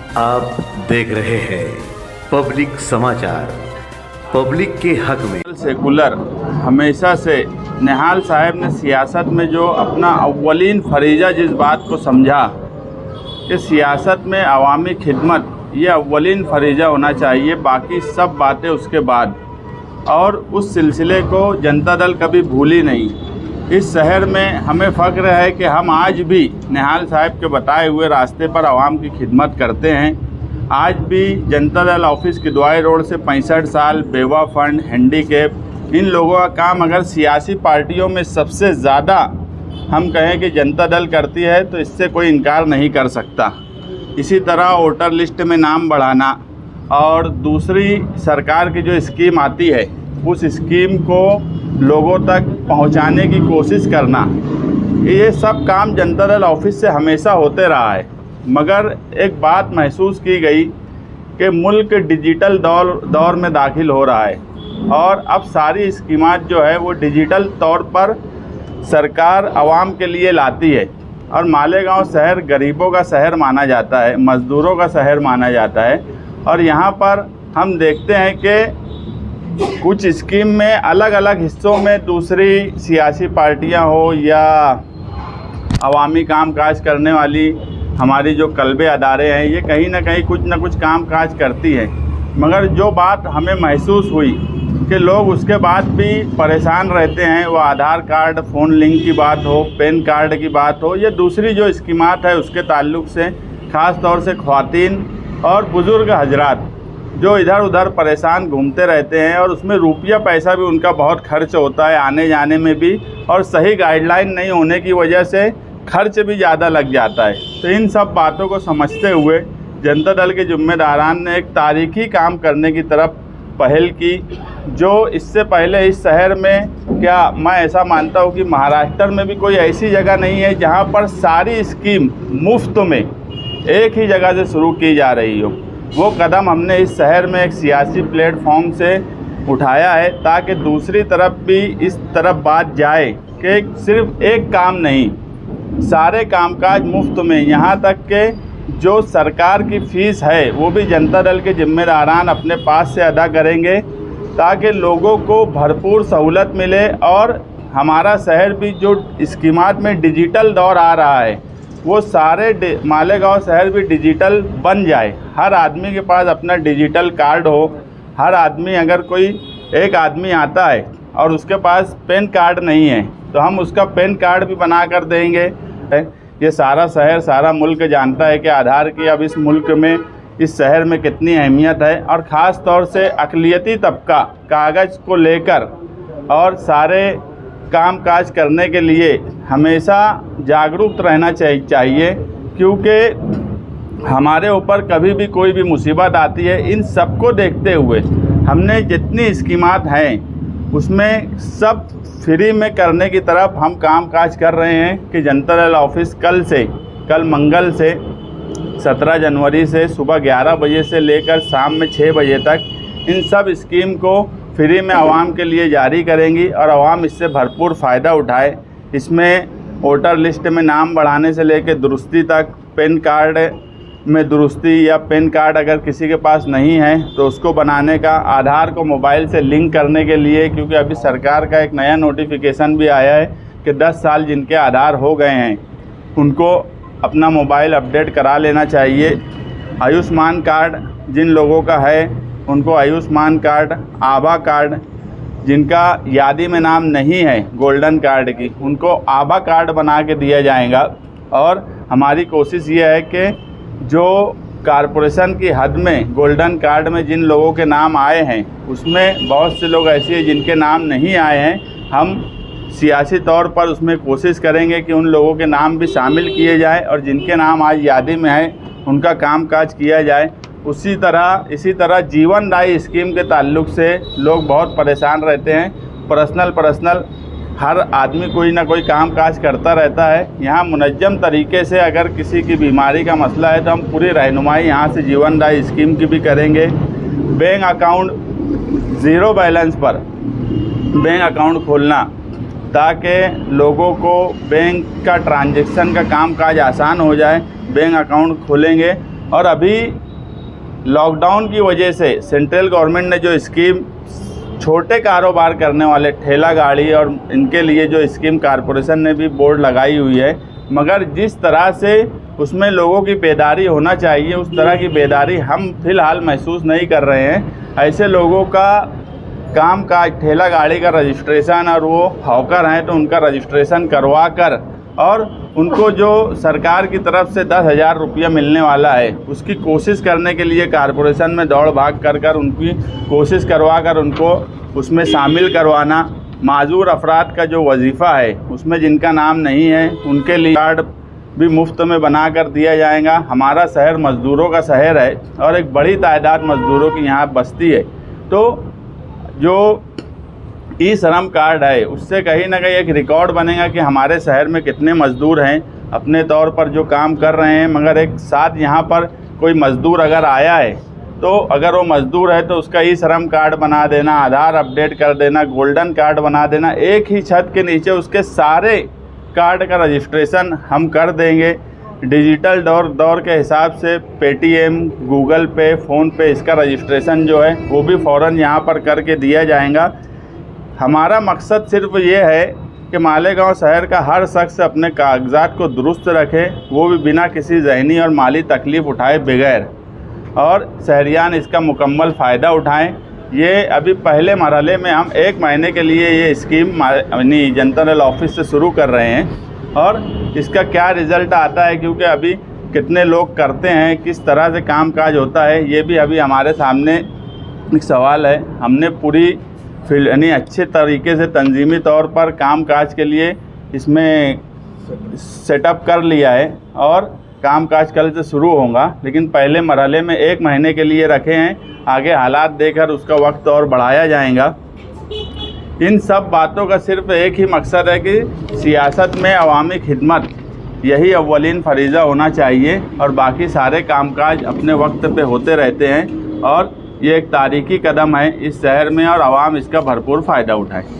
आप देख रहे हैं पब्लिक समाचार, पब्लिक के हक में। सेकुलर हमेशा से निहाल साहब ने सियासत में जो अपना अव्वलीन फरीज़ा जिस बात को समझा कि सियासत में अवामी खिदमत ये अव्वलीन फरीज़ा होना चाहिए, बाकी सब बातें उसके बाद, और उस सिलसिले को जनता दल कभी भूली नहीं। इस शहर में हमें फ़ख्र है कि हम आज भी निहाल साहब के बताए हुए रास्ते पर आवाम की खिदमत करते हैं। आज भी जनता दल ऑफिस किदवाई रोड से 65 साल बेवा फंड, हैंडीकैप, इन लोगों का काम अगर सियासी पार्टियों में सबसे ज़्यादा हम कहें कि जनता दल करती है तो इससे कोई इनकार नहीं कर सकता। इसी तरह वोटर लिस्ट में नाम बढ़ाना और दूसरी सरकार की जो स्कीम आती है उस स्कीम को लोगों तक पहुंचाने की कोशिश करना, ये सब काम जनता दल ऑफिस से हमेशा होते रहा है। मगर एक बात महसूस की गई कि मुल्क डिजिटल दौर में दाखिल हो रहा है और अब सारी स्कीमात जो है वो डिजिटल तौर पर सरकार आवाम के लिए लाती है। और मालेगांव शहर गरीबों का शहर माना जाता है, मज़दूरों का शहर माना जाता है, और यहाँ पर हम देखते हैं कि कुछ स्कीम में अलग अलग हिस्सों में दूसरी सियासी पार्टियां हो या अवामी काम काज करने वाली हमारी जो कल्बे अदारे हैं, ये कहीं ना कहीं कुछ ना कुछ काम काज करती है। मगर जो बात हमें महसूस हुई कि लोग उसके बाद भी परेशान रहते हैं, वो आधार कार्ड, फ़ोन लिंक की बात हो, पैन कार्ड की बात हो, या दूसरी जो स्कीमात है उसके ताल्लुक़ से, ख़ास तौर से ख़वातीन और बुज़ुर्ग हजरात जो इधर उधर परेशान घूमते रहते हैं, और उसमें रुपया पैसा भी उनका बहुत खर्च होता है आने जाने में भी, और सही गाइडलाइन नहीं होने की वजह से खर्च भी ज़्यादा लग जाता है। तो इन सब बातों को समझते हुए जनता दल के ज़िम्मेदारान ने एक तारीख़ी काम करने की तरफ पहल की, जो इससे पहले इस शहर में, क्या मैं ऐसा मानता हूँ कि महाराष्ट्र में भी कोई ऐसी जगह नहीं है जहाँ पर सारी स्कीम मुफ्त में एक ही जगह से शुरू की जा रही हो। वो कदम हमने इस शहर में एक सियासी प्लेटफॉर्म से उठाया है ताकि दूसरी तरफ भी इस तरफ बात जाए कि सिर्फ एक काम नहीं, सारे कामकाज मुफ्त में, यहाँ तक कि जो सरकार की फ़ीस है वो भी जनता दल के ज़िम्मेदारान अपने पास से अदा करेंगे ताकि लोगों को भरपूर सहूलत मिले और हमारा शहर भी जो स्कीमात में डिजिटल दौर आ रहा है वो सारे मालेगांव शहर भी डिजिटल बन जाए। हर आदमी के पास अपना डिजिटल कार्ड हो। हर आदमी, अगर कोई एक आदमी आता है और उसके पास पैन कार्ड नहीं है तो हम उसका पैन कार्ड भी बना कर देंगे। ये सारा शहर, सारा मुल्क जानता है कि आधार की अब इस मुल्क में, इस शहर में कितनी अहमियत है, और ख़ास तौर से अक़लियती तबका कागज़ को लेकर और सारे काम काज करने के लिए हमेशा जागरूक रहना चाहिए, क्योंकि हमारे ऊपर कभी भी कोई भी मुसीबत आती है। इन सब को देखते हुए हमने जितनी स्कीमात हैं उसमें सब फ्री में करने की तरफ हम काम काज कर रहे हैं कि जनता दल ऑफिस कल मंगल से 17 जनवरी से सुबह 11 बजे से लेकर शाम में 6 बजे तक इन सब स्कीम को फ्री में आवाम के लिए जारी करेंगी और आवाम इससे भरपूर फ़ायदा उठाए। इसमें वोटर लिस्ट में नाम बढ़ाने से लेकर दुरुस्ती तक, पैन कार्ड में दुरुस्ती, या पैन कार्ड अगर किसी के पास नहीं है तो उसको बनाने का, आधार को मोबाइल से लिंक करने के लिए, क्योंकि अभी सरकार का एक नया नोटिफिकेशन भी आया है कि 10 साल जिनके आधार हो गए हैं उनको अपना मोबाइल अपडेट करा लेना चाहिए। आयुष्मान कार्ड जिन लोगों का है उनको आयुष्मान कार्ड, आभा कार्ड, जिनका यादी में नाम नहीं है गोल्डन कार्ड की, उनको आभा कार्ड बना के दिया जाएगा। और हमारी कोशिश ये है कि जो कारपोरेशन की हद में गोल्डन कार्ड में जिन लोगों के नाम आए हैं उसमें बहुत से लोग ऐसे हैं जिनके नाम नहीं आए हैं। हम सियासी तौर पर उसमें कोशिश करेंगे कि उन लोगों के नाम भी शामिल किए जाएँ और जिनके नाम आज यादी में है उनका कामकाज किया जाए। इसी तरह जीवन दायी स्कीम के ताल्लुक़ से लोग बहुत परेशान रहते हैं। पर्सनल हर आदमी कोई ना कोई काम काज करता रहता है। यहाँ मुनज़्ज़म तरीके से अगर किसी की बीमारी का मसला है तो हम पूरी रहनुमाई यहाँ से जीवन दायी स्कीम की भी करेंगे। बैंक अकाउंट, ज़ीरो बैलेंस पर बैंक अकाउंट खोलना ताकि लोगों को बैंक का ट्रांजैक्शन का काम काज आसान हो जाए। बैंक अकाउंट खोलेंगे और अभी लॉकडाउन की वजह से सेंट्रल गवर्नमेंट ने जो स्कीम छोटे कारोबार करने वाले ठेला गाड़ी और इनके लिए जो स्कीम कॉरपोरेशन ने भी बोर्ड लगाई हुई है, मगर जिस तरह से उसमें लोगों की बेदारी होना चाहिए उस तरह की बेदारी हम फ़िलहाल महसूस नहीं कर रहे हैं। ऐसे लोगों का काम काज ठेला गाड़ी का रजिस्ट्रेशन और वो हॉकर हैं तो उनका रजिस्ट्रेशन करवा कर और उनको जो सरकार की तरफ से 10,000 रुपया मिलने वाला है उसकी कोशिश करने के लिए कॉरपोरेशन में दौड़ भाग कर उनकी कोशिश करवा कर उनको उसमें शामिल करवाना। माजूर अफराद का जो वजीफ़ा है उसमें जिनका नाम नहीं है उनके लिए कार्ड भी मुफ्त में बना कर दिया जाएगा। हमारा शहर मज़दूरों का शहर है और एक बड़ी तादाद मज़दूरों की यहाँ बस्ती है, तो जो ई श्रम कार्ड है उससे कहीं ना कहीं एक रिकॉर्ड बनेगा कि हमारे शहर में कितने मज़दूर हैं अपने तौर पर जो काम कर रहे हैं। मगर एक साथ यहाँ पर कोई मज़दूर अगर आया है तो अगर वो मज़दूर है तो उसका ई श्रम कार्ड बना देना, आधार अपडेट कर देना, गोल्डन कार्ड बना देना, एक ही छत के नीचे उसके सारे कार्ड का रजिस्ट्रेशन हम कर देंगे। डिजिटल दौर के हिसाब से पेटीएम, गूगल पे, फ़ोन पे इसका रजिस्ट्रेशन जो है वो भी फ़ौरन यहाँ पर करके दिया जाएगा। हमारा मकसद सिर्फ ये है कि मालेगांव शहर का हर शख्स अपने कागजात को दुरुस्त रखे, वो भी बिना किसी ज़हनी और माली तकलीफ़ उठाए बगैर, और शहरियान इसका मुकम्मल फ़ायदा उठाएं। ये अभी पहले मरहले में हम 1 महीने के लिए ये स्कीम अपनी जनरल ऑफिस से शुरू कर रहे हैं और इसका क्या रिज़ल्ट आता है, क्योंकि अभी कितने लोग करते हैं, किस तरह से कामकाज होता है, ये भी अभी हमारे सामने एक सवाल है। हमने पूरी यानी अच्छे तरीके से तंजीमी तौर पर कामकाज के लिए इसमें सेटअप कर लिया है और कामकाज कल से शुरू होगा, लेकिन पहले मरहले में 1 महीने के लिए रखे हैं। आगे हालात देखकर उसका वक्त और बढ़ाया जाएगा। इन सब बातों का सिर्फ एक ही मकसद है कि सियासत में अवामी खिदमत यही अव्वलीन फरीज़ा होना चाहिए और बाकी सारे कामकाज अपने वक्त पे होते रहते हैं। और ये एक तारीख़ी कदम है इस शहर में और आवाम इसका भरपूर फ़ायदा उठाए।